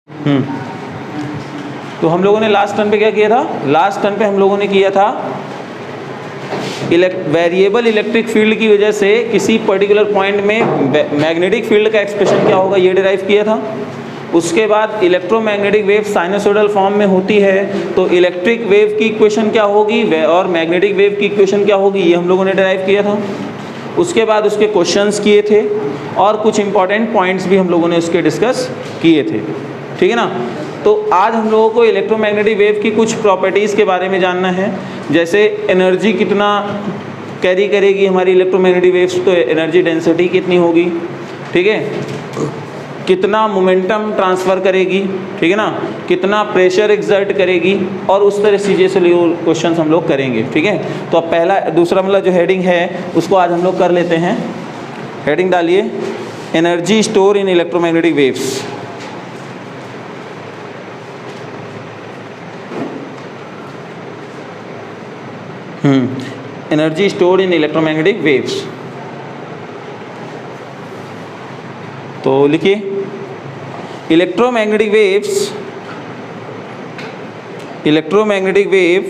तो हम लोगों ने लास्ट टर्न पे क्या किया था? लास्ट टर्न पे हम लोगों ने किया था वेरिएबल इलेक्ट्रिक फील्ड की वजह से किसी पर्टिकुलर पॉइंट में मैग्नेटिक फील्ड का एक्सप्रेशन क्या होगा, ये डिराइव किया था। उसके बाद इलेक्ट्रोमैग्नेटिक वेव साइनसोइडल फॉर्म में होती है, तो इलेक्ट्रिक वेव की इक्वेशन क्या होगी और मैग्नेटिक वेव की इक्वेशन क्या होगी, ये हम लोगों ने डिराइव किया था। उसके बाद उसके क्वेश्चंस किए थे और कुछ इंपॉर्टेंट पॉइंट्स भी हम लोगों ने उसके डिस्कस किए थे, ठीक है ना। तो आज हम लोगों को इलेक्ट्रोमैग्नेटिक वेव की कुछ प्रॉपर्टीज़ के बारे में जानना है, जैसे एनर्जी कितना कैरी करेगी हमारी इलेक्ट्रोमैग्नेटिक वेव्स, तो एनर्जी डेंसिटी कितनी होगी, ठीक है, कितना मोमेंटम ट्रांसफ़र करेगी, ठीक है ना, कितना प्रेशर एक्सर्ट करेगी, और उस तरह चीज़ें से क्वेश्चन हम लोग करेंगे, ठीक है। तो अब पहला दूसरा मतलब जो हेडिंग है उसको आज हम लोग कर लेते हैं। हेडिंग डालिए, energy store in electromagnetic waves. Energy store in electromagnetic waves. तो लिखिए, electromagnetic wave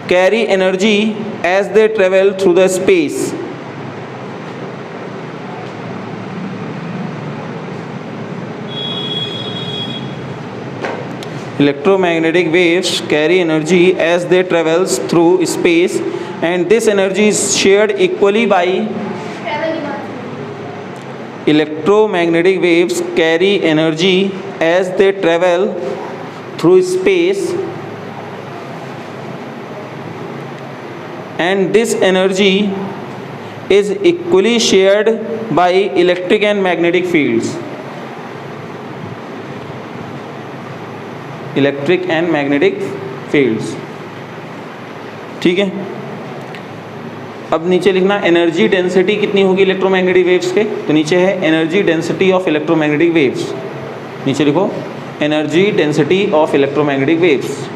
carry energy as they travel through the space. Electromagnetic waves carry energy as they travels through space, and this energy is shared equally by. Electromagnetic waves carry energy as they travel through space, and this energy is equally shared by electric and magnetic fields. Electric and magnetic fields, ठीक है। अब नीचे लिखना energy density कितनी होगी electromagnetic waves के, तो नीचे है energy density of electromagnetic waves. नीचे लिखो energy density of electromagnetic waves.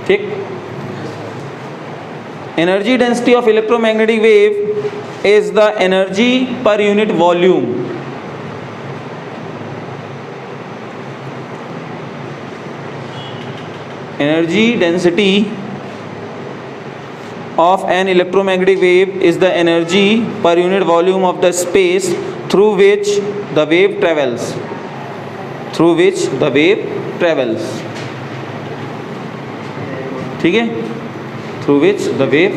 ठीक, energy density of electromagnetic wave is the energy per unit volume. Energy density of an electromagnetic wave is the energy per unit volume of the space through which the wave travels. ठीक है, through which the wave.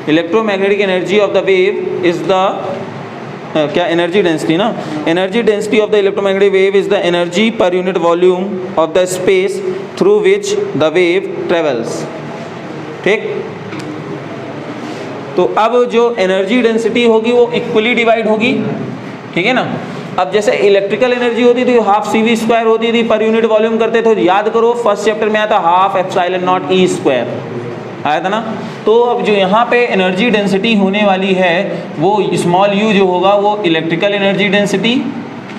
Electromagnetic energy of the wave is the क्या energy density ना, energy density of the electromagnetic wave is the energy per unit volume of the space through which the wave travels. ठीक, तो अब जो energy density होगी वो equally divide होगी, ठीक है ना। अब जैसे इलेक्ट्रिकल एनर्जी होती थी हाफ CV स्क्वायर होती थी, पर यूनिट वॉल्यूम करते थे, याद करो फर्स्ट चैप्टर में आता half epsilon not E square आया था ना। तो अब जो यहाँ पे एनर्जी डेंसिटी होने वाली है वो स्मॉल u जो होगा वो electrical energy density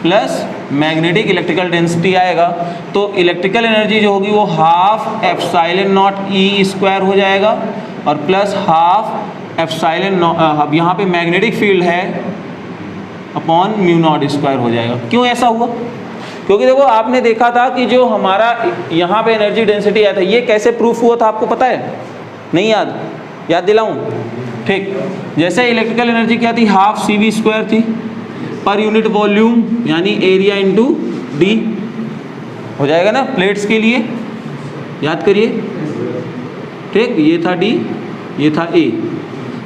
plus magnetic electrical density आएगा। तो इलेक्ट्रिकल एनर्जी जो होगी वो half epsilon not E square हो जाएगा और प्लस हाफ एप्सिलॉन, अब यहाँ पे मैग्नेटिक फील्ड है अपॉन म्यू नॉट स्क्वायर हो जाएगा। क्यों ऐसा हुआ? क्योंकि देखो आपने देखा था कि जो हमारा यहाँ पे एनर्जी डेंसिटी आया था ये कैसे प्रूफ हुआ था, आपको पता है? नहीं याद दिलाऊं? ठीक, जैसे इलेक्ट्रिकल एनर्जी क्या थी, हाफ CV स्क्वायर थी, पर यूनिट वॉल्यूम यानी एरिया इंटू D हो जाएगा ना प्लेट्स के लिए, याद करिए। ठीक, ये था D, ये था A,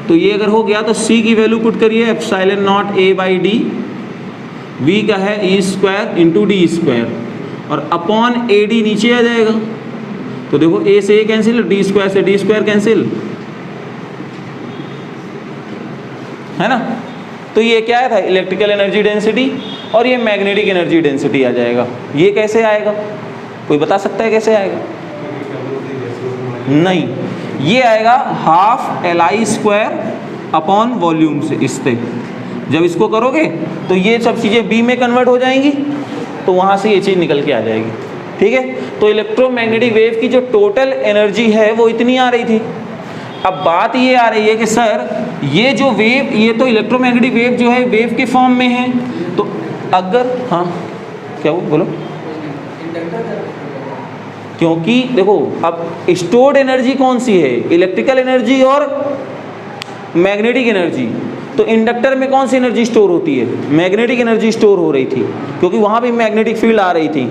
तो ये अगर हो गया तो C की वैल्यू पुट करिए epsilon not A by D, V का है E square into D square और अपॉन AD नीचे आ जाएगा। तो देखो A से A कैंसिल, D स्क्वायर से D स्क्वायर कैंसिल, है ना। तो ये क्या था, इलेक्ट्रिकल एनर्जी डेंसिटी, और ये मैग्नेटिक एनर्जी डेंसिटी आ जाएगा। ये कैसे आएगा, कोई बता सकता है कैसे आएगा? नहीं, ये आएगा half LI square upon volume से, इससे जब इसको करोगे तो ये सब चीज़ें B में कन्वर्ट हो जाएंगी, तो वहाँ से ये चीज़ निकल के आ जाएगी। ठीक है, तो इलेक्ट्रोमैग्नेटिक वेव की जो टोटल एनर्जी है वो इतनी आ रही थी। अब बात ये आ रही है कि सर ये जो वेव, ये तो इलेक्ट्रोमैग्नेटिक वेव जो है वेव के फॉर्म में है, तो अगर हाँ क्या बोलो, क्योंकि देखो अब स्टोर्ड एनर्जी कौन सी है, इलेक्ट्रिकल एनर्जी और मैग्नेटिक एनर्जी। तो इंडक्टर में कौन सी एनर्जी स्टोर होती है, मैग्नेटिक एनर्जी स्टोर हो रही थी, क्योंकि वहाँ भी मैग्नेटिक फील्ड आ रही थी।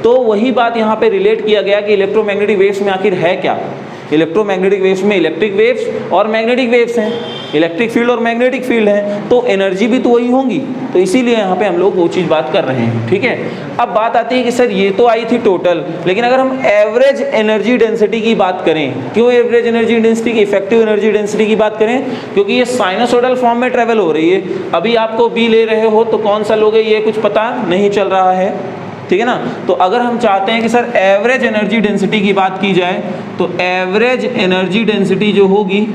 तो वही बात यहाँ पे रिलेट किया गया कि इलेक्ट्रोमैग्नेटिक वेव्स में आखिर है क्या। इलेक्ट्रोमैग्नेटिक वेव्स में इलेक्ट्रिक वेव्स और मैग्नेटिक वेव्स हैं, इलेक्ट्रिक फील्ड और मैग्नेटिक फील्ड है, तो एनर्जी भी तो वही होंगी। तो इसीलिए यहाँ पे हम लोग वो चीज़ बात कर रहे हैं, ठीक है। अब बात आती है कि सर ये तो आई थी टोटल, लेकिन अगर हम एवरेज एनर्जी डेंसिटी की बात करें, क्यों एवरेज एनर्जी डेंसिटी की, इफेक्टिव एनर्जी डेंसिटी की बात करें, क्योंकि ये साइनसोइडल फॉर्म में ट्रेवल हो रही है। अभी आपको बी ले रहे हो तो कौन सा लोगे ये कुछ पता नहीं चल रहा है, ठीक है ना। तो अगर हम चाहते हैं कि सर एवरेज एनर्जी डेंसिटी की बात की जाए, तो एवरेज एनर्जी डेंसिटी जो होगी,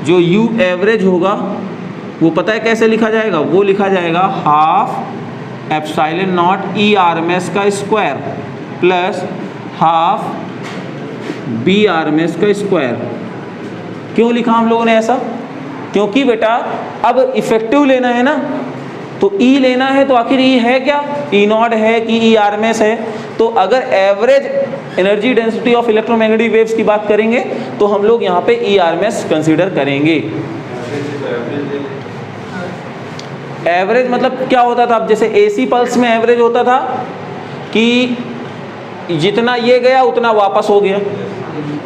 जो यू एवरेज होगा वो पता है कैसे लिखा जाएगा, वो लिखा जाएगा half epsilon naught E R M S का square plus half B R M S का स्क्वायर। क्यों लिखा हम लोगों ने ऐसा, क्योंकि बेटा अब इफेक्टिव लेना है ना, तो ई लेना है, तो आखिर ई है क्या, ई नॉट है कि ई आर एम एस है। तो अगर average energy density of electromagnetic waves की बात करेंगे तो हम लोग यहाँ पे E R M S consider करेंगे। एवरेज मतलब क्या होता था, अब जैसे एसी पल्स में एवरेज होता था कि जितना ये गया उतना वापस हो गया,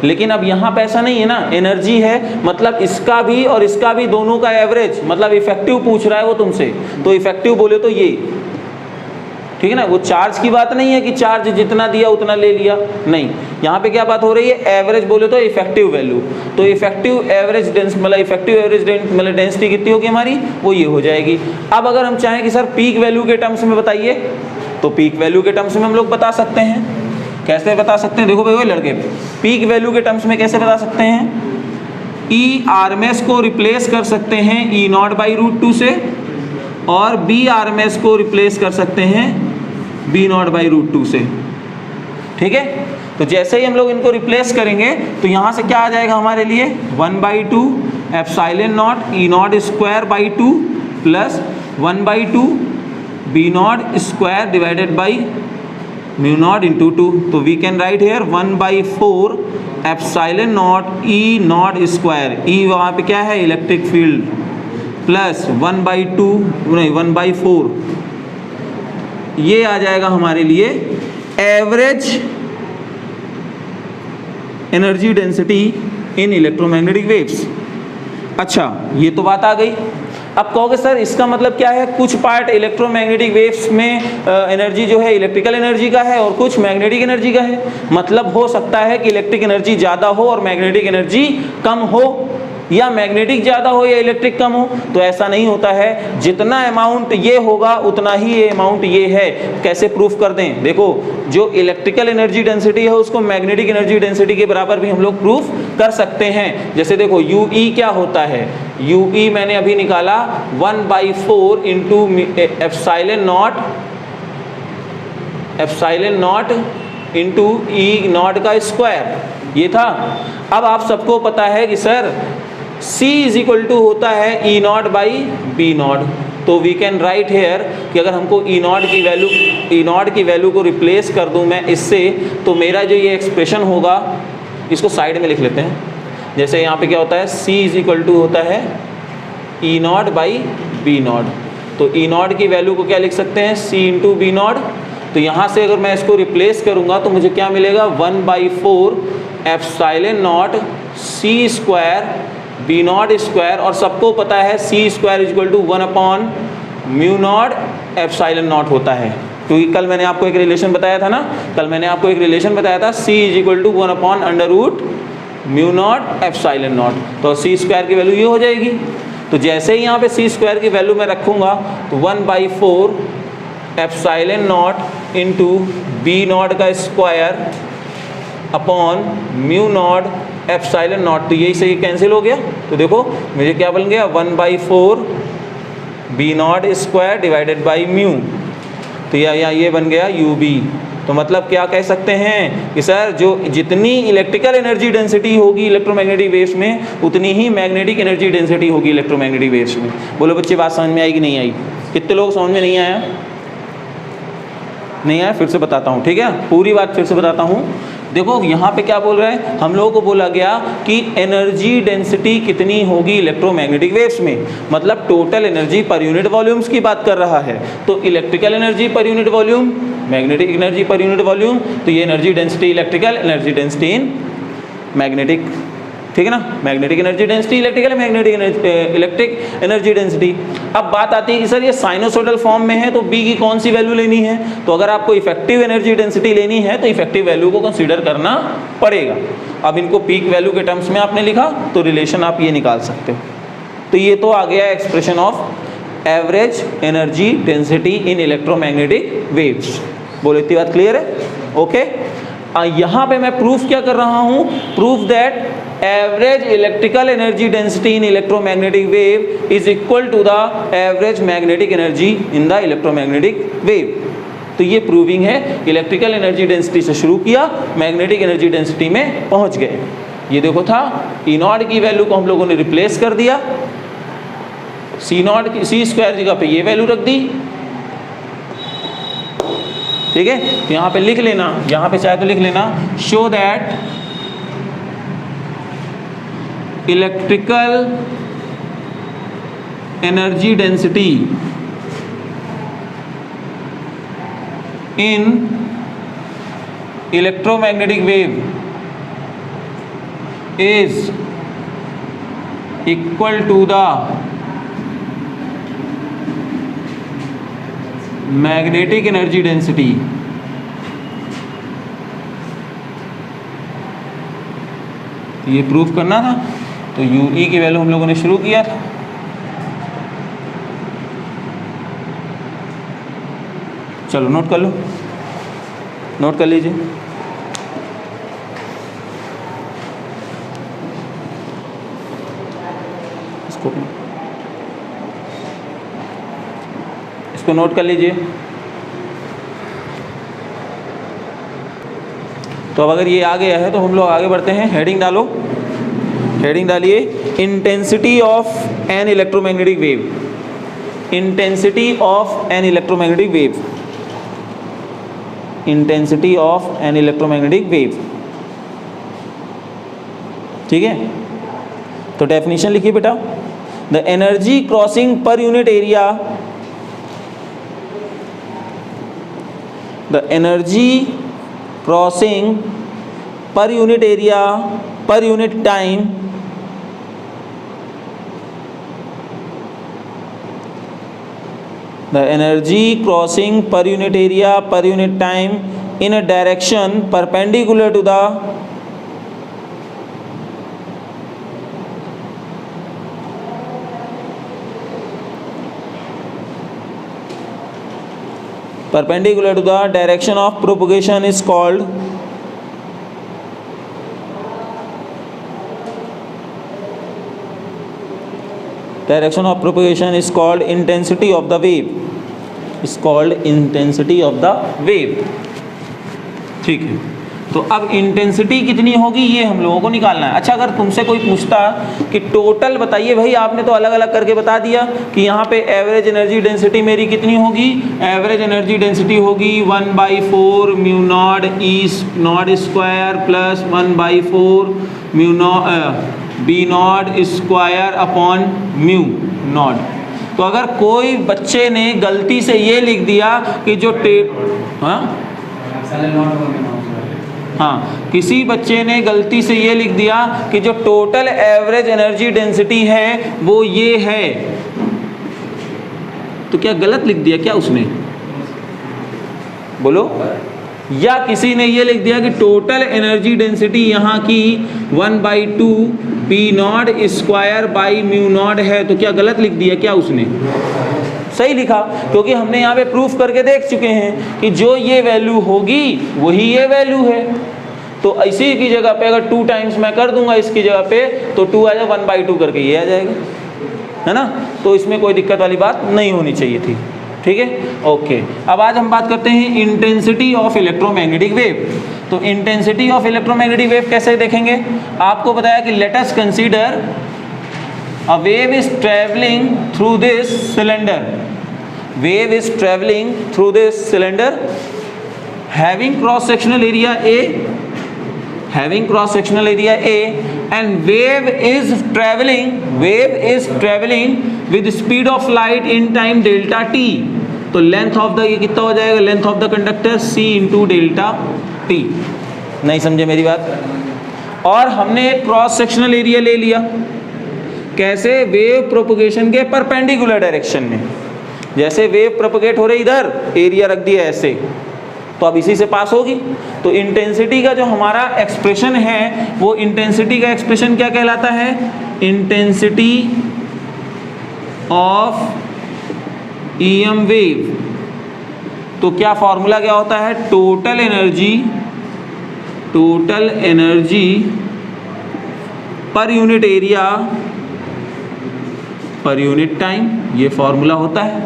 लेकिन अब यहाँ पे ऐसा नहीं है ना, एनर्जी है, मतलब इसका भी और इसका भी दोनों का एवरेज, मतलब इफेक्टिव पूछ रहा है वो तुमसे, तो इफेक्टिव बोले तो ये, ठीक है ना। वो चार्ज की बात नहीं है कि चार्ज जितना दिया उतना ले लिया, नहीं, यहाँ पे क्या बात हो रही है, एवरेज बोले तो इफेक्टिव वैल्यू। तो इफेक्टिव एवरेज डेंस मतलब इफेक्टिव एवरेज मतलब डेंसिटी कितनी होगी हमारी, वो ये हो जाएगी। अब अगर हम चाहें कि सर पीक वैल्यू के टर्म्स में बताइए, तो पीक वैल्यू के टर्म्स में हम लोग बता सकते हैं। कैसे बता सकते हैं, देखो भाई वो लड़के, पीक वैल्यू के टर्म्स में कैसे बता सकते हैं, ई आर एम एस को रिप्लेस कर सकते हैं ई नॉट बाई रूट 2 से, और बी आर एम एस को रिप्लेस कर सकते हैं बी नॉट बाई रूट 2 से, ठीक है। तो जैसे ही हम लोग इनको रिप्लेस करेंगे तो यहाँ से क्या आ जाएगा हमारे लिए, 1/2 epsilon naught E naught square by 2 plus 1/2 B naught square divided by mu naught into 2। तो we can write here 1/4 epsilon naught E naught square, E वहाँ पे क्या है इलेक्ट्रिक फील्ड, प्लस 1/4 ये आ जाएगा हमारे लिए average energy density in electromagnetic waves. अच्छा ये तो बात आ गई। अब कहोगे सर इसका मतलब क्या है, कुछ पार्ट इलेक्ट्रोमैग्नेटिक वेव्स में एनर्जी जो है इलेक्ट्रिकल एनर्जी का है और कुछ मैग्नेटिक एनर्जी का है। मतलब हो सकता है कि इलेक्ट्रिक एनर्जी ज़्यादा हो और मैग्नेटिक एनर्जी कम हो, या मैग्नेटिक ज़्यादा हो या इलेक्ट्रिक कम हो। तो ऐसा नहीं होता है, जितना अमाउंट ये होगा उतना ही ये अमाउंट ये है। कैसे प्रूफ कर दें, देखो जो इलेक्ट्रिकल एनर्जी डेंसिटी है उसको मैग्नेटिक एनर्जी डेंसिटी के बराबर भी हम लोग प्रूफ कर सकते हैं। जैसे देखो यू ई क्या होता है, यू ई मैंने अभी निकाला 1/4 into epsilon naught into E naught का स्क्वायर, ये था। अब आप सबको पता है कि sir C is equal to होता है E naught by B naught. तो वी कैन राइट हेयर कि अगर हमको ई नॉट की वैल्यू को रिप्लेस कर दूं मैं इससे, तो मेरा जो ये एक्सप्रेशन होगा इसको साइड में लिख लेते हैं। जैसे यहाँ पे क्या होता है, C इज इक्वल टू होता है E naught by B naught. तो ई नॉट की वैल्यू को क्या लिख सकते हैं, C इंटू बी नॉट। तो यहाँ से अगर मैं इसको रिप्लेस करूँगा तो मुझे क्या मिलेगा, 1/4 epsilon naught C square B naught square, और सबको पता है C square is equal to 1/म्यू नॉट एप्सिलॉन नॉट होता है। क्योंकि कल मैंने आपको एक रिलेशन बताया था ना, C इज इक्वल टू 1/√म्यू नॉट एप्सिलॉन नॉट। तो C स्क्वायर की वैल्यू ये हो जाएगी। तो जैसे ही यहाँ पे C स्क्वायर की वैल्यू मैं रखूँगा तो 1/4 epsilon naught into B naught का square upon mu naught epsilon naught. तो यही से ये कैंसिल हो गया। तो देखो मुझे क्या बन गया, 1/4 B naught square divided by mu. तो यहाँ ये बन गया यू बी। तो मतलब क्या कह सकते हैं कि सर जो जितनी इलेक्ट्रिकल एनर्जी डेंसिटी होगी इलेक्ट्रोमैग्नेटिक वेव्स में, उतनी ही मैग्नेटिक एनर्जी डेंसिटी होगी इलेक्ट्रोमैग्नेटिक वेव्स में। बोलो बच्चे बात समझ में आई कि नहीं आई? कितने लोग समझ में नहीं आया? नहीं आया? फिर से बताता हूँ, ठीक है, पूरी बात फिर से बताता हूँ। देखो यहाँ पे क्या बोल रहे हैं, हम लोगों को बोला गया कि एनर्जी डेंसिटी कितनी होगी इलेक्ट्रोमैग्नेटिक वेव्स में, मतलब total energy per unit volumes की बात कर रहा है। तो electrical energy per unit volume, magnetic energy per unit volume, तो ये energy density electrical, energy density in magnetic, ठीक है ना, magnetic energy density electrical, magnetic electric energy density. अब बात आती है कि सर ये साइनोसोडल फॉर्म में है तो बी की कौन सी वैल्यू लेनी है? तो अगर आपको इफेक्टिव एनर्जी डेंसिटी लेनी है तो इफेक्टिव वैल्यू को कंसीडर करना पड़ेगा। अब इनको पीक वैल्यू के टर्म्स में आपने लिखा तो रिलेशन आप ये निकाल सकते हो। तो ये तो आ गया expression of average energy density in electromagnetic waves. बोलो इतनी बात क्लियर है? ओके। यहाँ पे मैं प्रूफ क्या कर रहा हूँ? Proof that average electrical energy density in electromagnetic wave is equal to the average magnetic energy in the electromagnetic wave. तो ये प्रूविंग है। इलेक्ट्रिकल एनर्जी डेंसिटी से शुरू किया, मैग्नेटिक एनर्जी डेंसिटी में पहुंच गए। ये देखो था ई नॉट की वैल्यू को हम लोगों ने रिप्लेस कर दिया, सी नॉट की सी स्क्वायर जगह पे ये वैल्यू रख दी, ठीक है। तो यहाँ पे लिख लेना, यहाँ पे चाहे तो लिख लेना, show that electrical energy density in electromagnetic wave is equal to the magnetic energy density ये प्रूफ करना था। तो UE की वैल्यू हम लोगों ने शुरू किया था, चलो नोट कर लो, नोट कर लीजिए। इसको नोट कर लीजिए। तो अब अगर ये आ गया है तो हम लोग आगे बढ़ते हैं। हेडिंग डालो, हेडिंग डालिए, intensity of N electromagnetic wave, intensity of N electromagnetic wave, intensity of N electromagnetic wave, ठीक है। तो डेफिनेशन लिखिए बेटा, the energy crossing per unit area, the energy crossing per unit area per unit time the energy crossing per unit area per unit time in a direction perpendicular to the direction of propagation is called direction of propagation is called intensity of the wave, is called intensity of the wave, ठीक है। तो अब intensity कितनी होगी ये हम लोगों को निकालना है। अच्छा, अगर तुमसे कोई पूछता कि टोटल बताइए, भाई आपने तो अलग अलग करके बता दिया कि यहाँ पे एवरेज एनर्जी डेंसिटी मेरी कितनी होगी, एवरेज एनर्जी डेंसिटी होगी 1/4 mu naught E naught square plus 1/4 mu not be naught square upon mu not. तो अगर कोई बच्चे ने गलती से ये लिख दिया कि जो हाँ किसी बच्चे ने गलती से ये लिख दिया कि जो टोटल एवरेज एनर्जी डेंसिटी है वो ये है, तो क्या गलत लिख दिया क्या उसने? बोलो। या किसी ने ये लिख दिया कि टोटल एनर्जी डेंसिटी यहाँ की 1/2 P not square by mu not है, तो क्या गलत लिख दिया क्या उसने? सही लिखा, क्योंकि हमने यहाँ पे प्रूफ करके देख चुके हैं कि जो ये वैल्यू होगी वही ये वैल्यू है। तो इसी की जगह पे अगर 2 टाइम्स मैं कर दूंगा इसकी जगह पे तो 2 आ जाएगा, 1/2 करके ये आ जाएगा, है ना। तो इसमें कोई दिक्कत वाली बात नहीं होनी चाहिए थी, ठीक है, ओके। अब आज हम बात करते हैं इंटेंसिटी ऑफ इलेक्ट्रोमैग्नेटिक वेव। तो इंटेंसिटी ऑफ इलेक्ट्रोमैग्नेटिक वेव कैसे देखेंगे? आपको बताया कि let us consider a wave is travelling through this cylinder, wave is travelling through this cylinder having cross sectional area A, having cross sectional area A, and wave is traveling with speed of light in time delta t। तो length of the, ये कितना हो जाएगा, length of the conductor c into delta t। नहीं समझे मेरी बात? और हमने एक क्रॉस सेक्शनल एरिया ले लिया, कैसे? वेव प्रोपगेशन के परपेंडिकुलर डायरेक्शन में। जैसे वेव प्रोपगेट हो रही इधर, एरिया रख दिया ऐसे, तो अब इसी से पास होगी। तो इंटेंसिटी का जो हमारा एक्सप्रेशन है, वो इंटेंसिटी का एक्सप्रेशन क्या कहलाता है? Intensity of EM wave. तो क्या फॉर्मूला क्या होता है? Total energy per unit area per unit time, ये फॉर्मूला होता है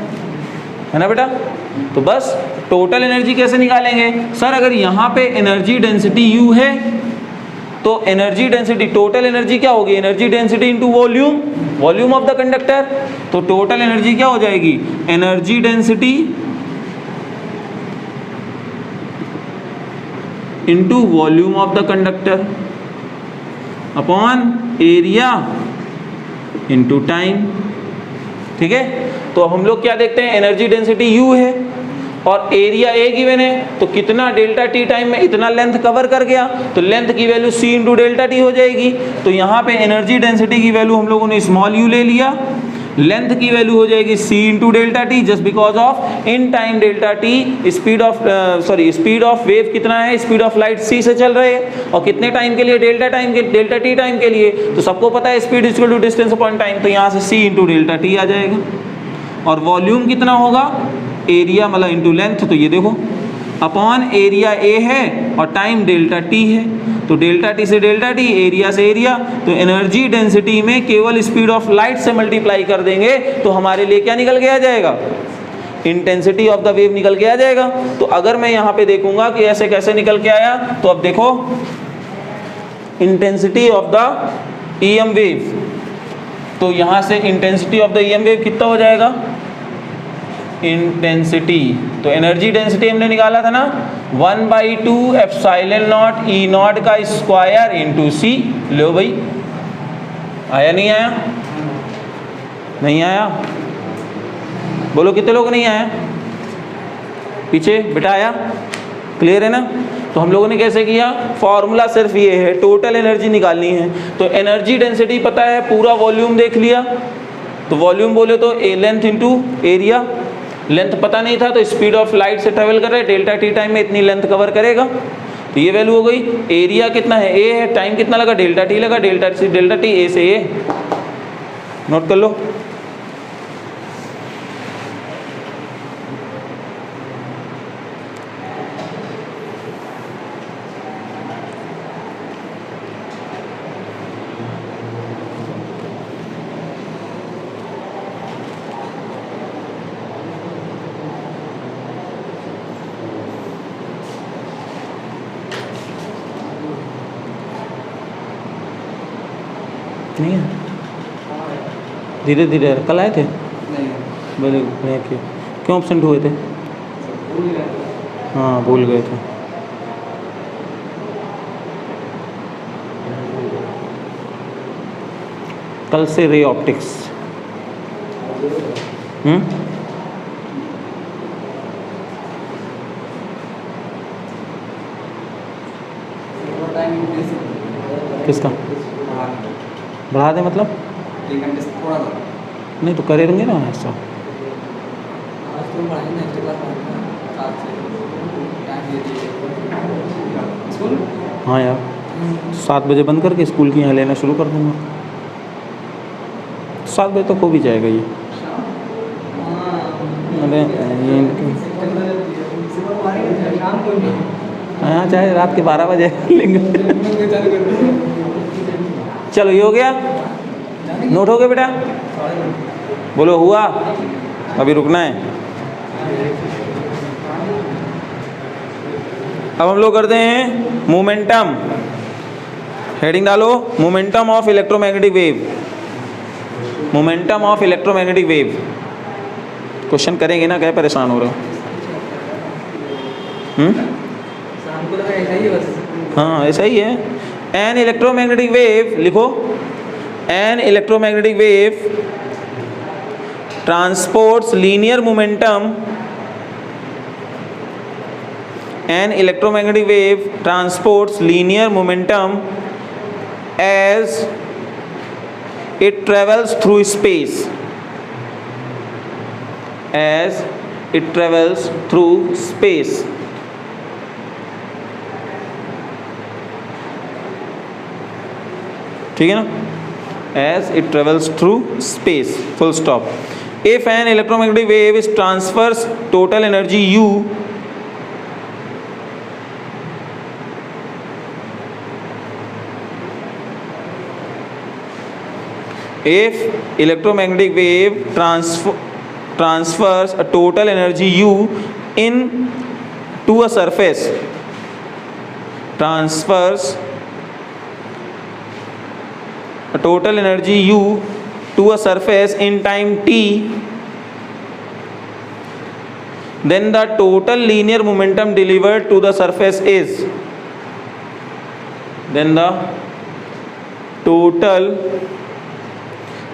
ना बेटा? तो बस टोटल एनर्जी कैसे निकालेंगे? सर अगर यहाँ पे एनर्जी डेंसिटी U है, तो एनर्जी डेंसिटी, टोटल एनर्जी क्या होगी? Energy density into volume, volume of the conductor. तो टोटल एनर्जी क्या हो जाएगी? Energy density into volume of the conductor upon area into time. ठीक है, तो हम लोग क्या देखते हैं? एनर्जी डेंसिटी U है और एरिया A गिवन है, तो कितना डेल्टा टी टाइम में इतना लेंथ कवर कर गया, तो लेंथ की value c into delta T हो जाएगी। तो यहाँ पे एनर्जी डेंसिटी की वैल्यू हम लोगों ने स्मॉल u ले लिया, लेंथ की वैल्यू हो जाएगी c into delta T, just because of in time delta T speed of wave कितना है? स्पीड ऑफ लाइट c से चल रहे हैं, और कितने टाइम के लिए? डेल्टा टी टाइम के लिए। तो सबको पता है speed equal to distance upon time, तो यहाँ से c इंटू डेल्टा टी आ जाएगा। और वॉल्यूम कितना होगा? एरिया मतलब इंटू लेंथ, तो ये देखो अपॉन एरिया A है और टाइम डेल्टा टी है, तो डेल्टा टी से डेल्टा टी, एरिया से एरिया, तो एनर्जी डेंसिटी में केवल स्पीड ऑफ लाइट से मल्टीप्लाई कर देंगे तो हमारे लिए क्या निकल के आ जाएगा? इंटेंसिटी ऑफ द वेव निकल के आ जाएगा। तो अगर मैं यहाँ पे देखूंगा कि ऐसे कैसे निकल के आया, तो अब देखो intensity of the EM wave, तो यहाँ से intensity of the EM wave कितना हो जाएगा? इंटेंसिटी, तो एनर्जी डेंसिटी हमने निकाला था ना, 1/2 एप्सिलॉन नॉट ई नॉट का स्क्वायर इंटू सी। लो भाई, आया नहीं आया? नहीं आया? बोलो कितने लोग नहीं आया? पीछे बेटा आया? क्लियर है ना? तो हम लोगों ने कैसे किया? फॉर्मूला सिर्फ ये है, टोटल एनर्जी निकालनी है। तो एनर्जी डेंसिटी पता है, पूरा वॉल्यूम देख लिया, तो वॉल्यूम बोले तो ए लेंथ इंटू एरिया, लेंथ पता नहीं था तो स्पीड ऑफ लाइट से ट्रेवल कर रहे, डेल्टा टी टाइम में इतनी लेंथ कवर करेगा, तो ये वैल्यू हो गई। एरिया कितना है? ए है, टाइम कितना लगा? डेल्टा टी लगा, डेल्टा टी ए से ए, नोट कर लो। नहीं है, धीरे धीरे। कल आए थे? नहीं। क्यों एब्सेंट हुए थे? हाँ भूल गए थे। कल से रे ऑप्टिक्स। किसका बढ़ा दे? मतलब नहीं तो करे रहेंगे ना ऐसा। हाँ यार, 7 बजे बंद करके स्कूल की यहाँ लेना शुरू कर दूँगा। 7 बजे तक हो भी जाएगा ये। अरे हाँ, चाहे रात के 12 बजे लेंगे। चलो ये हो गया, नोट हो गया बेटा? बोलो हुआ? अभी रुकना है। अब हम लोग करते हैं मोमेंटम। हेडिंग डालो, momentum of electromagnetic wave. Momentum of electromagnetic wave. Question करेंगे ना, क्या परेशान हो रहे हो? हाँ ऐसा ही है। एन इलेक्ट्रोमैग्नेटिक वेव लिखो, N electromagnetic wave transports linear momentum, an electromagnetic wave transports linear momentum as it travels through space, as it travels through space। ठीक है ना, as it travels through space, full stop। if an electromagnetic wave is transfers total energy U if electromagnetic wave transfers a total energy U in to a surface, transfers a total energy U to a surface in time t, then the total linear momentum delivered to the surface is, then the total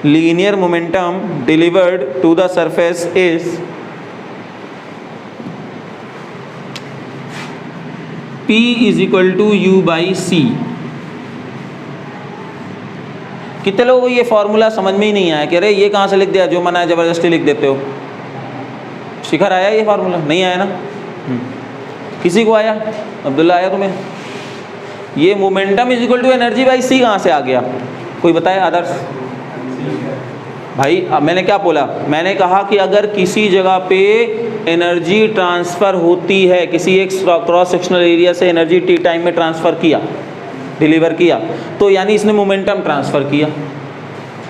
linear momentum delivered to the surface is P is equal to U by C। कितने लोगों को ये formula समझ में ही नहीं आया? कह रहे ये कहाँ से लिख दिया, जो मना है जबरदस्ती लिख देते हो। शिखर आया ये फार्मूला? नहीं आया ना? किसी को आया? अब्दुल्ला आया तुम्हें? ये momentum is equal to energy by C कहाँ से आ गया? कोई बताए? आदर्श भाई, अब मैंने क्या बोला? मैंने कहा कि अगर किसी जगह पे एनर्जी ट्रांसफ़र होती है, किसी एक क्रॉस सेक्शनल एरिया से एनर्जी टी टाइम में ट्रांसफ़र किया, डिलीवर किया, तो यानी इसने मोमेंटम ट्रांसफ़र किया।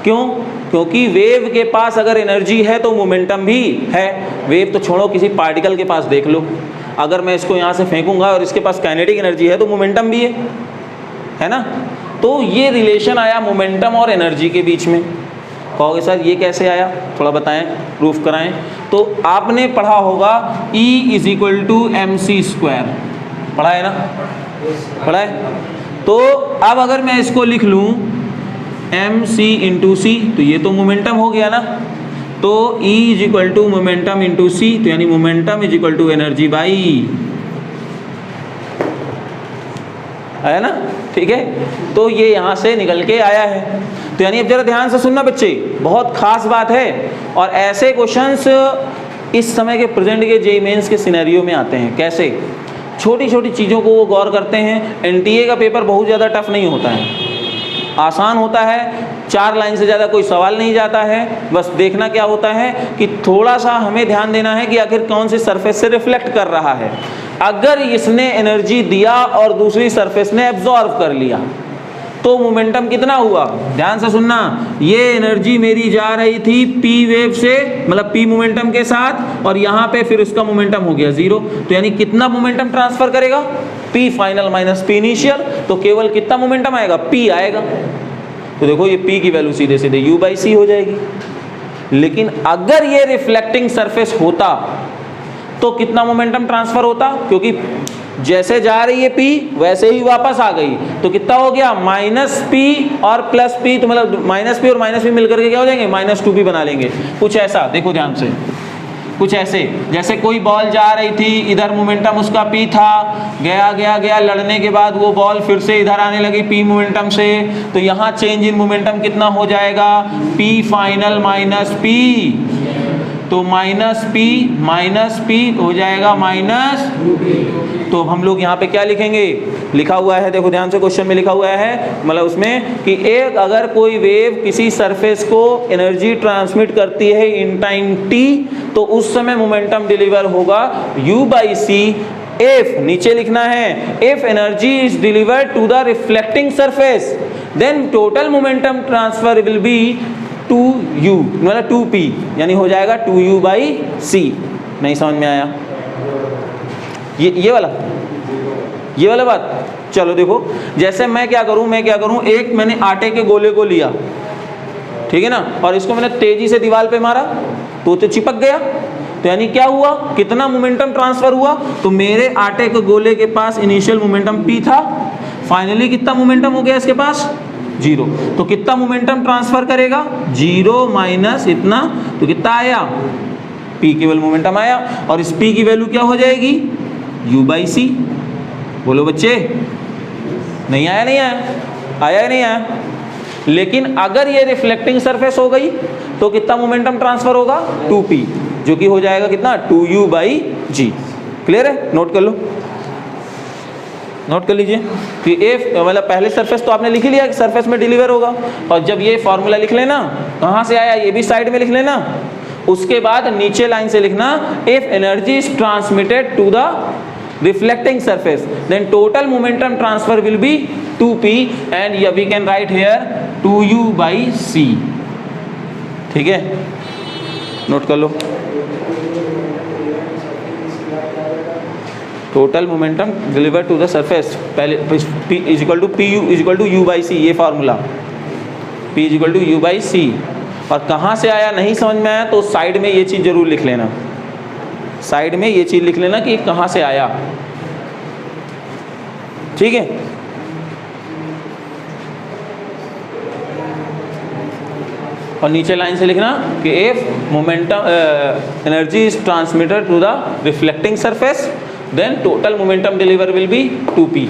क्यों? क्योंकि वेव के पास अगर एनर्जी है तो मोमेंटम भी है। वेव तो छोड़ो, किसी पार्टिकल के पास देख लो, अगर मैं इसको यहाँ से फेंकूंगा और इसके पास काइनेटिक एनर्जी है तो मोमेंटम भी है ना? तो ये रिलेशन आया मोमेंटम और एनर्जी के बीच में। कहोगे सर ये कैसे आया, थोड़ा बताएं, प्रूफ कराएं। तो आपने पढ़ा होगा E is equal to MC square, पढ़ा है ना? पढ़ा है। तो अब अगर मैं इसको लिख लूँ MC इंटू सी, तो ये तो मोमेंटम हो गया ना। तो E is equal to momentum into C, तो यानी momentum is equal to energy by, है ना? ठीक है, तो ये यहाँ से निकल के आया है। तो यानी अब जरा ध्यान से सुनना बच्चे, बहुत खास बात है। और ऐसे क्वेश्चंस इस समय के प्रेजेंट के जेईई मेंस के सिनेरियो में आते हैं। कैसे? छोटी छोटी चीज़ों को वो गौर करते हैं। एनटीए का पेपर बहुत ज़्यादा टफ नहीं होता है, आसान होता है। 4 लाइन से ज़्यादा कोई सवाल नहीं जाता है। बस देखना क्या होता है कि थोड़ा सा हमें ध्यान देना है कि आखिर कौन सी सरफेस से रिफ्लेक्ट कर रहा है। अगर इसने एनर्जी दिया और दूसरी सरफेस ने एब्जॉर्ब कर लिया तो मोमेंटम कितना हुआ? ध्यान से सुनना, ये एनर्जी मेरी जा रही थी पी वेव से, मतलब पी मोमेंटम के साथ, और यहाँ पे फिर उसका मोमेंटम हो गया 0। तो यानी कितना मोमेंटम ट्रांसफर करेगा? P final minus P initial. तो केवल कितना मोमेंटम आएगा? पी आएगा। तो देखो ये पी की वैल्यू सीधे सीधे U बाई सी हो जाएगी। लेकिन अगर ये रिफ्लेक्टिंग सरफेस होता तो कितना मोमेंटम ट्रांसफर होता? क्योंकि जैसे जा रही है P वैसे ही वापस आ गई, तो कितना हो गया? माइनस पी और प्लस पी, तो मतलब माइनस पी और माइनस पी मिलकर के क्या हो जाएंगे? -2p बना लेंगे। कुछ ऐसा, देखो ध्यान से, कुछ ऐसे जैसे कोई बॉल जा रही थी, इधर मोमेंटम उसका P था, गया गया गया, लड़ने के बाद वो बॉल फिर से इधर आने लगी P मोमेंटम से, तो यहाँ चेंज इन मोमेंटम कितना हो जाएगा? P फाइनल माइनस P, तो माइनस पी हो जाएगा -2p। तो हम लोग यहाँ पे क्या लिखेंगे? लिखा हुआ है, देखो ध्यान से, क्वेश्चन में लिखा हुआ है, मतलब उसमें कि एक अगर कोई वेव किसी सरफेस को एनर्जी ट्रांसमिट करती है इन टाइम t, तो उस समय मोमेंटम डिलीवर होगा U बाई सी। इफ, नीचे लिखना है, if energy is delivered to the reflecting surface then total momentum transfer will be 2U, मतलब 2P, यानी हो जाएगा 2U बाई सी। नहीं समझ में आया? ये वाला बात। चलो देखो, जैसे मैं क्या करूं, एक मैंने आटे के गोले को लिया, ठीक है ना, और इसको मैंने तेजी से दीवार पे मारा तो चिपक गया। तो यानी क्या हुआ, कितना मोमेंटम ट्रांसफर हुआ, तो मेरे आटे के गोले के पास इनिशियल मोमेंटम p था, फाइनली कितना मोमेंटम हो गया इसके पास, 0। तो कितना मोमेंटम ट्रांसफर करेगा, 0 माइनस इतना, तो कितना आया, p केवल मोमेंटम आया। और इस p की वैल्यू क्या हो जाएगी, u/c। बोलो बच्चे, नहीं आया? नहीं आया या नहीं आया? लेकिन अगर ये रिफ्लेक्टिंग सरफेस हो गई तो कितना मोमेंटम ट्रांसफर होगा, 2p, जो कि हो जाएगा कितना, 2u/g। क्लियर है? नोट कर लो, नोट कर लीजिए कि मतलब पहले सरफेस तो आपने लिख ही लिया कि सरफेस में डिलीवर होगा, और जब ये फॉर्मूला लिख लेना, कहाँ से आया ये भी साइड में लिख लेना। उसके बाद नीचे लाइन से लिखना, if energy is transmitted to the reflecting surface then total momentum transfer will be 2p and here we can write here 2u/c। ठीक है, नोट कर लो, total momentum deliver to the surface, पहले p इक्वल टू u/c, ये formula p equal to u/c। और कहाँ से आया नहीं समझ में आया तो साइड में ये चीज़ जरूर लिख लेना, साइड में ये चीज़ लिख लेना कि कहाँ से आया, ठीक है। और नीचे लाइन से लिखना कि if momentum energy is transmitted to the reflecting surface then total momentum deliver will be 2p।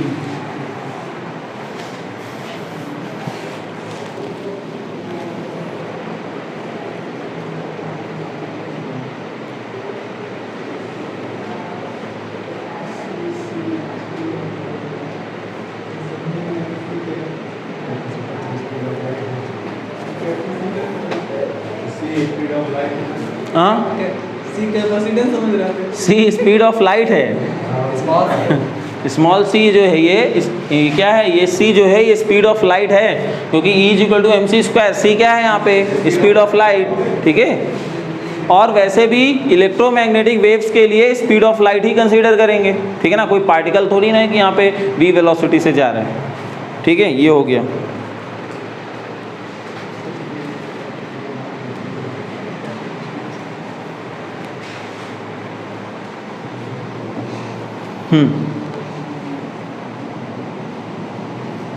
C speed of light है, स्मॉल सी जो है ये क्या है, ये सी जो है ये स्पीड ऑफ लाइट है, क्योंकि E इक्वल टू mc², सी क्या है यहाँ पे, स्पीड ऑफ लाइट, ठीक है। और वैसे भी इलेक्ट्रोमैग्नेटिक वेव्स के लिए speed of light he consider करेंगे, ठीक है ना, कोई पार्टिकल थोड़ी ना है कि यहाँ पे v वेलोसिटी से जा रहा है, ठीक है। ये हो गया।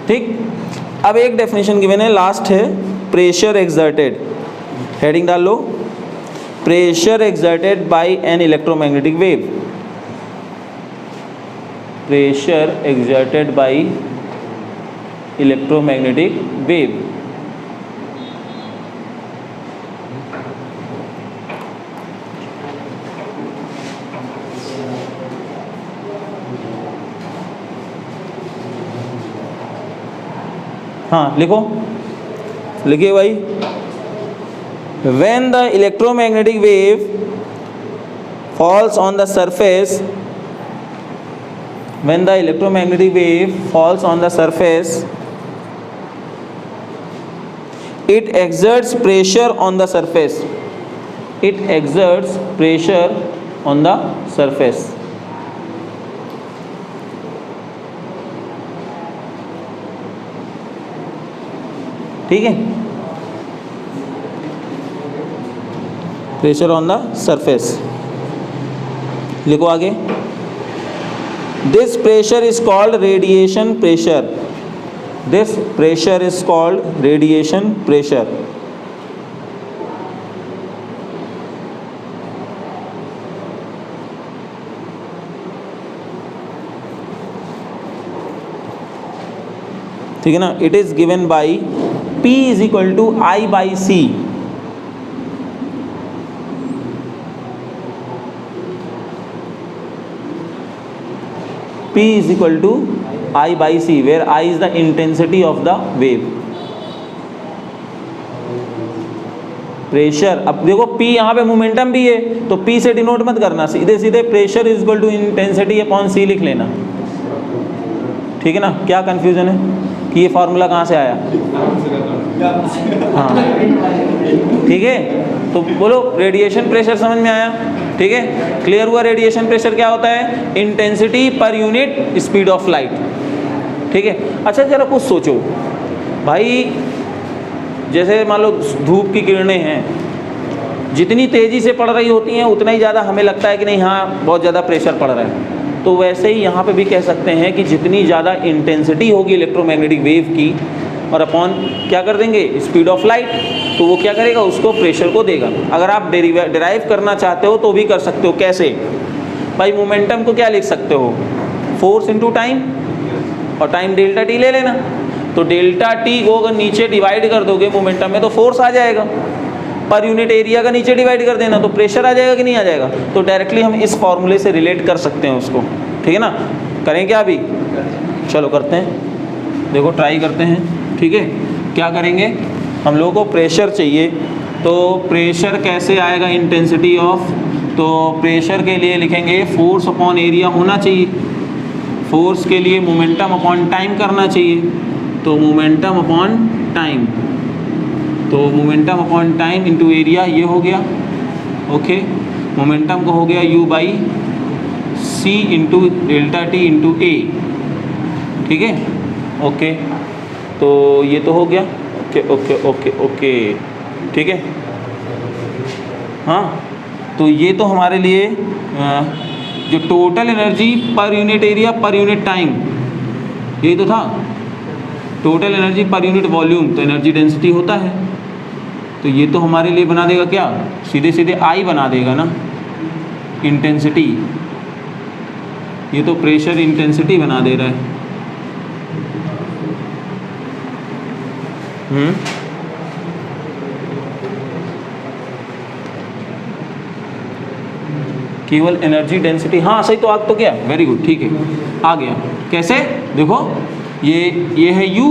ठीक, अब एक डेफिनेशन गिवन है, लास्ट है, प्रेशर एक्सर्टेड, हेडिंग डाल लो, pressure exerted by an electromagnetic wave, pressure exerted by electromagnetic wave. हाँ लिखो, लिखिए भाई, when the electromagnetic wave falls on the surface, when the electromagnetic wave falls on the surface, it exerts pressure on the surface, it exerts pressure on the surface। ठीक है, pressure on the surface, लिखो आगे, this pressure is called radiation pressure, this pressure is called radiation pressure. ठीक है ना, it is given by P is equal to I/C, P is equal to I/C, where I is the intensity of the wave। Pressure, अब देखो P यहाँ पे momentum भी है तो P से डिनोट मत करना, सीधे सीधे pressure is equal to intensity upon C लिख लेना, ठीक है ना। क्या कंफ्यूजन है कि ये फार्मूला कहाँ से आया, हाँ ठीक है। तो बोलो रेडिएशन प्रेशर समझ में आया, ठीक है, क्लियर हुआ। रेडिएशन प्रेशर क्या होता है? Intensity per unit speed of light, ठीक है। अच्छा जरा कुछ सोचो भाई, जैसे मान लो धूप की किरणें हैं, जितनी तेज़ी से पड़ रही होती हैं उतना ही ज़्यादा हमें लगता है कि नहीं हाँ बहुत ज़्यादा प्रेशर पड़ रहा है। तो वैसे ही यहाँ पे भी कह सकते हैं कि जितनी ज़्यादा इंटेंसिटी होगी इलेक्ट्रोमैग्नेटिक वेव की और अपॉन क्या कर देंगे स्पीड ऑफ लाइट, तो वो क्या करेगा उसको प्रेशर को देगा। अगर आप डिराइव करना चाहते हो तो भी कर सकते हो। कैसे भाई? मोमेंटम को क्या लिख सकते हो? फोर्स इनटू टाइम, और टाइम डेल्टा टी ले लेना। तो डेल्टा टी को अगर नीचे डिवाइड कर दोगे मोमेंटम में तो फोर्स आ जाएगा, पर यूनिट एरिया का नीचे डिवाइड कर देना तो प्रेशर आ जाएगा कि नहीं आ जाएगा। तो डायरेक्टली हम इस फॉर्मूले से रिलेट कर सकते हैं उसको, ठीक है ना। करें क्या अभी? चलो करते हैं, देखो ट्राई करते हैं, ठीक है। क्या करेंगे? हम लोगों को प्रेशर चाहिए, तो प्रेशर कैसे आएगा? इंटेंसिटी ऑफ, तो प्रेशर के लिए लिखेंगे फोर्स अपॉन एरिया होना चाहिए। फोर्स के लिए मोमेंटम अपॉन टाइम करना चाहिए, तो मोमेंटम अपॉन टाइम, तो momentum upon time into area, ये हो गया ओके। मोमेंटम को हो गया u by C into delta T into A, ठीक है ओके। तो ये तो हो गया ओके ओके ओके ओके, ठीक है। हाँ तो ये तो हमारे लिए जो total energy per unit area per unit time, यही तो था। Total energy per unit volume तो एनर्जी डेंसिटी होता है, तो ये तो हमारे लिए बना देगा क्या? सीधे सीधे आई बना देगा ना, इंटेंसिटी। ये तो प्रेशर इंटेंसिटी बना दे रहा है। केवल एनर्जी डेंसिटी, हाँ सही तो आ तो गया, वेरी गुड, ठीक है आ गया। कैसे? देखो ये है U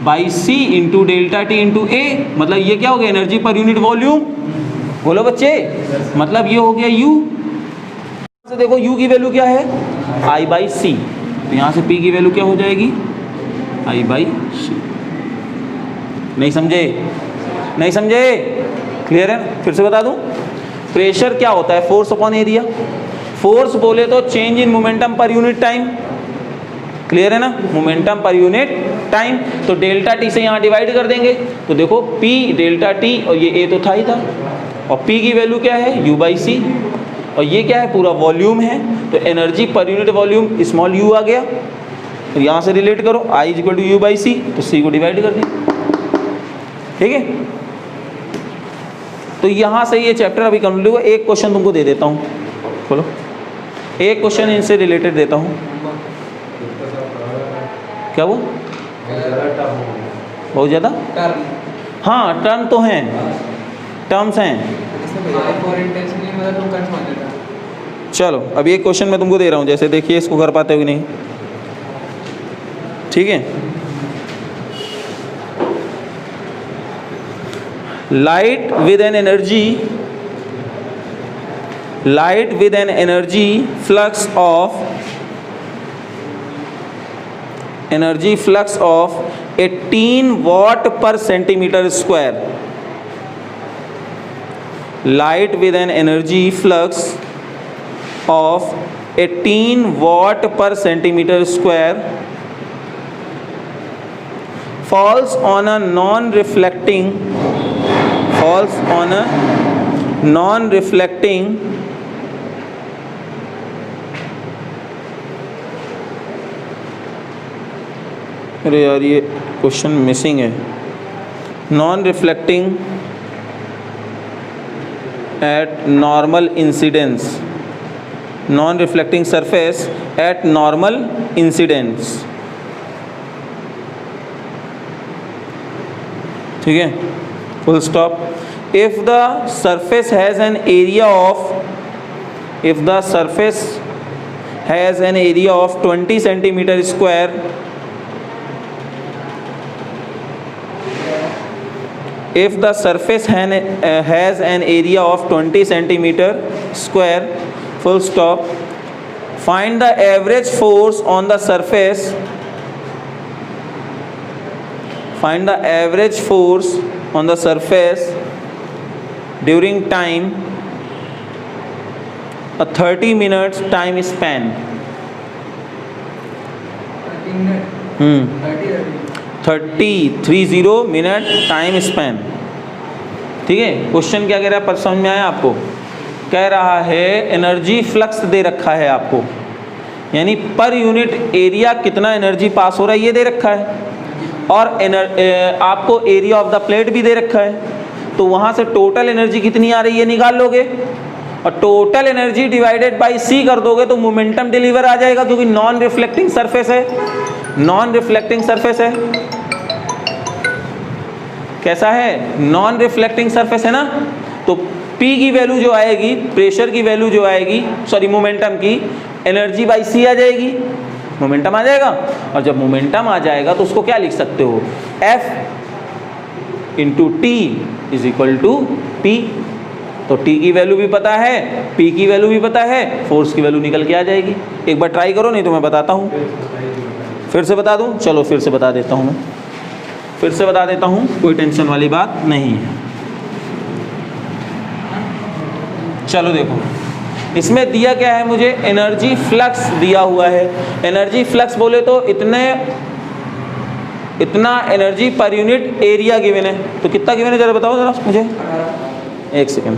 by C into delta T into A, मतलब ये क्या हो गया? Energy per unit volume. बोलो बच्चे, मतलब ये हो गया U। तो देखो U की वैल्यू क्या है? I बाई सी, तो यहाँ से P की वैल्यू क्या हो जाएगी? I बाई सी। नहीं समझे? नहीं समझे? क्लियर है? फिर से बता दूं, प्रेशर क्या होता है? Force upon area. फोर्स बोले तो change in momentum per unit time, clear है ना, मोमेंटम पर यूनिट टाइम। तो डेल्टा टी से यहाँ डिवाइड कर देंगे, तो देखो P डेल्टा टी, और ये A तो था ही था, और P की वैल्यू क्या है? U बाई सी, और ये क्या है? पूरा वॉल्यूम है, तो energy per unit volume small u आ गया। तो यहाँ से रिलेट करो, I equal to U by C, तो C को डिवाइड कर दिया, ठीक है। तो यहाँ से ये चैप्टर अभी कंप्लीट हुआ। एक क्वेश्चन तुमको दे देता हूँ, बोलो एक क्वेश्चन इनसे रिलेटेड देता हूँ। क्या वो? बहुत ज़्यादा? हाँ टर्म तो हैं, टर्म्स हैं। चलो अभी एक क्वेश्चन मैं तुमको दे रहा हूँ, जैसे देखिए इसको कर पाते हो कि नहीं, ठीक है। Light with an energy flux of 18 watt per centimeter square. Light with an energy flux of 18 watt per centimeter square falls on a non-reflecting अरे यार ये क्वेश्चन मिसिंग है। Non reflecting eight normal incidence, non reflecting surface at normal incidence, ठीक है, full stop. If the surface has an area of 20 centimetre square, if the surface has an area of 20 centimeter square, full stop, find the average force on the surface, during time a 30 minutes time span 30 minute time span. ठीक है, question क्या कह रहा है, पर समझ में आया आपको? कह रहा है एनर्जी फ्लक्स दे रखा है आपको, यानी पर यूनिट एरिया कितना एनर्जी पास हो रहा है ये दे रखा है, और आपको एरिया ऑफ द प्लेट भी दे रखा है। तो वहाँ से टोटल एनर्जी कितनी आ रही है निकाल लोगे, और टोटल एनर्जी डिवाइडेड बाय सी कर दोगे तो मोमेंटम डिलीवर आ जाएगा, क्योंकि नॉन रिफ्लेक्टिंग सरफेस है, नॉन रिफ्लेक्टिंग सरफेस है। कैसा है? नॉन रिफ्लेक्टिंग सरफेस है ना, तो P की वैल्यू जो आएगी, प्रेशर की वैल्यू जो आएगी, सॉरी मोमेंटम की, एनर्जी बाई सी आ जाएगी, मोमेंटम आ जाएगा। और जब मोमेंटम आ जाएगा तो उसको क्या लिख सकते हो, F into T is equal to P। तो T की वैल्यू भी पता है, P की वैल्यू भी पता है, फोर्स की वैल्यू निकल के आ जाएगी। एक बार ट्राई करो, नहीं तो मैं बताता हूँ, फिर से बता दूँ। चलो फिर से बता देता हूँ, मैं फिर से बता देता हूँ, कोई टेंशन वाली बात नहीं है। चलो देखो, इसमें दिया क्या है मुझे, एनर्जी फ्लक्स दिया हुआ है। एनर्जी फ्लक्स बोले तो इतना energy per unit area given है। तो कितना गिवन है जरा बताओ जरा मुझे, एक सेकेंड।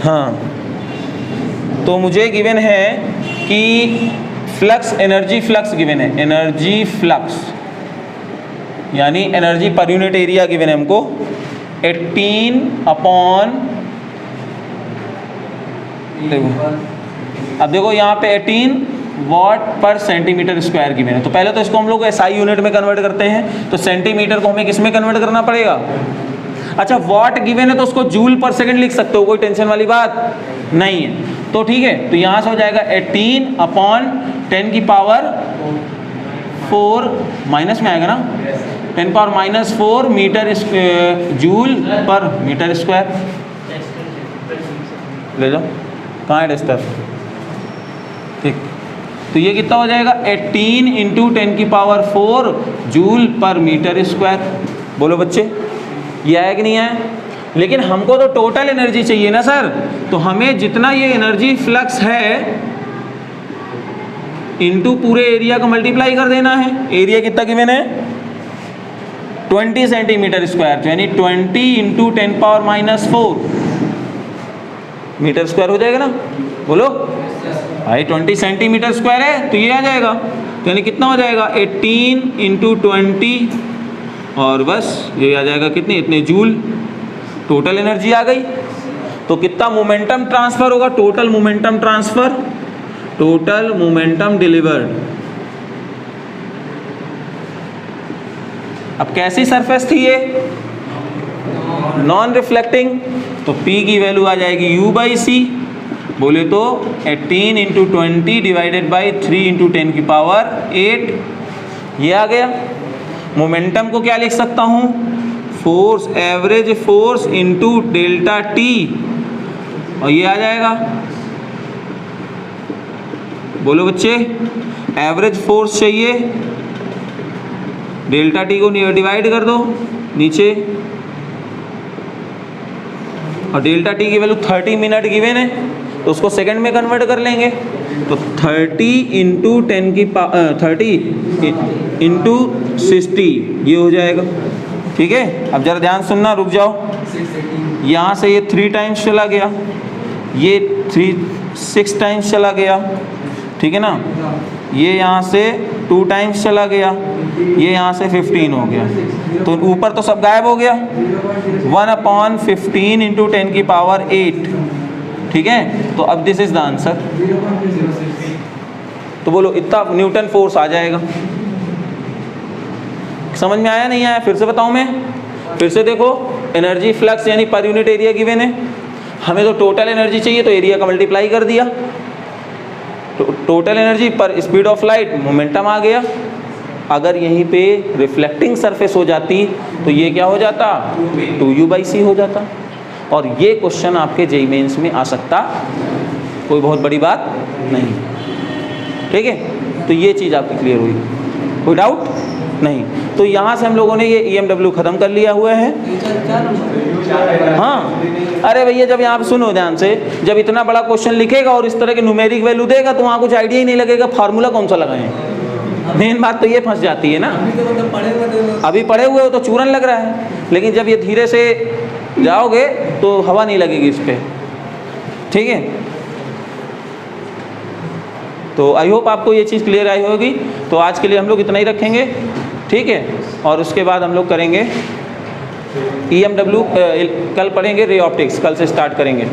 हाँ, तो मुझे गिवन है कि फ्लक्स, एनर्जी फ्लक्स गिवन है, एनर्जी फ्लक्स यानी energy per unit area given है हमको 18 अपॉन, अब देखो यहाँ पे 18 वॉट पर सेंटीमीटर स्क्वायर गिवन है। तो पहले तो इसको हम लोग SI यूनिट में कन्वर्ट करते हैं, तो सेंटीमीटर को हमें किस में कन्वर्ट करना पड़ेगा। अच्छा, वॉट गिवन है तो उसको जूल पर सेकंड लिख सकते हो, कोई टेंशन वाली बात नहीं है। तो ठीक है, तो यहाँ से हो जाएगा 18 अपॉन 10 की पावर 4, माइनस में आएगा ना, 10 power minus 4 metre joule per metre square. ले जाओ, कहाँ है डस्टर, ठीक। तो ये कितना हो जाएगा, 18 इंटू 10 की power 4 joule per metre square. बोलो बच्चे, ये आया कि नहीं आया? लेकिन हमको तो टोटल एनर्जी चाहिए ना सर, तो हमें जितना ये एनर्जी फ्लक्स है इंटू पूरे एरिया को मल्टीप्लाई कर देना है। एरिया कितना गिवन है, 20 सेंटीमीटर स्क्वायर, यानी 20 into 10 power minus 4 metre square हो जाएगा ना। बोलो भाई, 20 सेंटीमीटर स्क्वायर है तो ये आ जाएगा, तो यानी कितना हो जाएगा 18 इंटू 20 और बस ये आ जाएगा कितनी, इतने जूल। टोटल एनर्जी आ गई। तो कितना मोमेंटम ट्रांसफर होगा, total momentum transfer, total momentum delivered. अब कैसी सरफेस थी ये, नॉन रिफ्लेक्टिंग, तो P की वैल्यू आ जाएगी U बाई सी। बोले तो 18 इंटू 20 डिवाइडेड बाई 3 इंटू 10 की पावर 8, ये आ गया। मोमेंटम को क्या लिख सकता हूँ, force, average force into delta T, और ये आ जाएगा। बोलो बच्चे, एवरेज फोर्स चाहिए, डेल्टा टी को डिवाइड कर दो नीचे, और डेल्टा टी की वैल्यू 30 मिनट गिवन है तो उसको सेकंड में कन्वर्ट कर लेंगे। तो 30 इंटू 10 की 30 इंटू 60 ये हो जाएगा। ठीक है, अब जरा ध्यान सुनना, रुक जाओ। यहाँ से ये 3 टाइम्स चला गया, ये 6 टाइम्स चला गया, ठीक है ना। ये यहाँ से 2 टाइम्स चला गया, ये यहाँ से 15 हो गया, तो ऊपर तो सब गायब हो गया। 1/15 इंटू 10 की पावर 8, ठीक है। तो अब दिस इज द आंसर। तो बोलो इतना न्यूटन फोर्स आ जाएगा। समझ में आया नहीं आया, फिर से बताऊं मैं, फिर से देखो। एनर्जी फ्लक्स यानी पर यूनिट एरिया गिवन है, हमें तो टोटल एनर्जी चाहिए, तो एरिया का मल्टीप्लाई कर दिया। टोटल एनर्जी पर स्पीड ऑफ लाइट, मोमेंटम आ गया। अगर यहीं पे रिफ्लेक्टिंग सरफेस हो जाती तो ये क्या हो जाता, 2u/c हो जाता। और ये क्वेश्चन आपके जेईई मेंस में आ सकता, कोई बहुत बड़ी बात नहीं। ठीक है, तो ये चीज़ आपकी क्लियर हुई, कोई डाउट? नहीं। तो यहाँ से हम लोगों ने ये EMW ख़त्म कर लिया हुआ है। हाँ, अरे भैया जब यहाँ पे सुनो ध्यान से, जब इतना बड़ा क्वेश्चन लिखेगा और इस तरह के न्यूमेरिक वैल्यू देगा तो वहाँ कुछ आइडिया ही नहीं लगेगा फार्मूला कौन सा लगाएं। मेन बात तो ये फंस जाती है ना। अभी पढ़े हुए हो तो चूरन लग रहा है, लेकिन जब ये धीरे से जाओगे तो हवा नहीं लगेगी इस पर। ठीक है, तो आई होप आपको ये चीज़ क्लियर आई होगी। तो आज के लिए हम लोग इतना ही रखेंगे, ठीक है। और उसके बाद हम लोग करेंगे EMW, कल पढ़ेंगे रे ऑप्टिक्स, कल से स्टार्ट करेंगे।